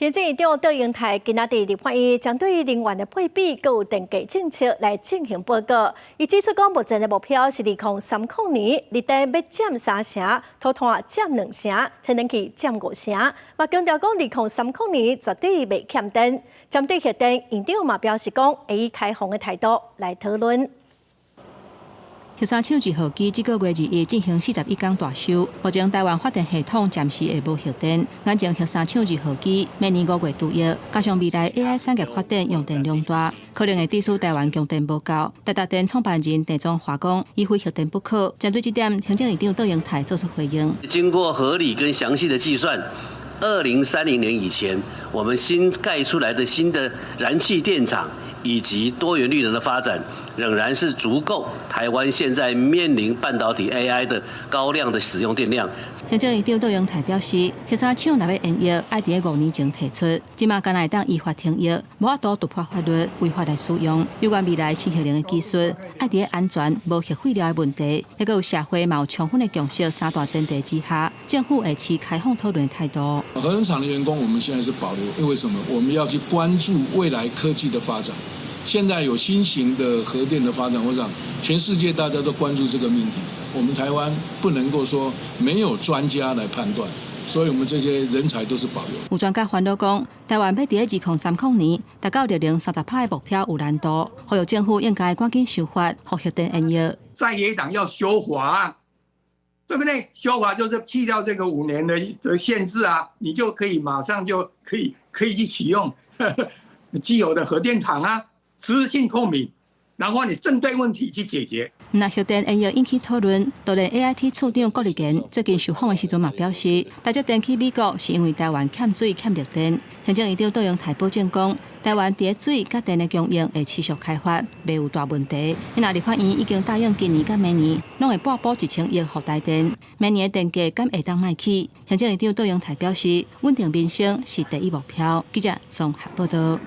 行政院长赵英台今仔日立法院针对能源的配比、佮有电价政策来进行报告。伊指出讲，目前的目标是2030年，绿电要占3成，土炭占2成，天然气占5成。嘛强调讲，2030年绝对袂欠电。针对核电，院长嘛表示讲，会以开放的态度来讨论。 核三厂2号机这个月2日进行41天大修，目前台湾发电系统暂时会无核电。眼前核三厂2号机明年5月除役，加上未来 AI 产业发展用电量大，可能会致使台湾供电无够。台达电创办人陈忠华讲，伊非核电不可。针对这点，行政院长赵英台作出回应。经过合理跟详细的计算，2030年以前，我们新盖出来的新的燃气电厂以及多元绿能的发展。 仍然是足够台湾现在面临半导体 AI 的高量的使用电量。行政院长赵英台表示，核三厂若要营业，爱伫5年前提出，即马敢若会当依法停业，无法度突破法律违法来使用。有关未来新核能的技术，爱伫安全、无核废料的问题，也有社会有充分的共识三大前提之下，政府会持开放讨论的态度。核能厂的员工，我们现在是保留，因为什么？我们要去关注未来科技的发展。 现在有新型的核电的发展，我想全世界大家都关注这个命题。我们台湾不能够说没有专家来判断，所以我们这些人才都是保留。有专家烦恼讲，台湾要伫2030年达到绿能30%的目标有难度，呼吁政府应该赶紧修法，让核电营业。在野党要修法，对不对？修法就是去掉这个5年的限制啊，你就可以马上就可以去启用既有的核电厂啊。 实质性透明，然后你针对问题去解决。那核电营业引起讨论，就连 AIT 处长郭立坚最近受访的时阵嘛表示，大家电去美国是因为台湾欠水欠绿电。行政院长赵英台保证讲，台湾伫水甲电的供应会持续开发，袂有大问题。因立法院已经答应今年甲明年拢会拨1000亿予台电，明年的电价敢会当卖起？行政院长赵英台表示，稳定民生是第一目标。记者综合报道。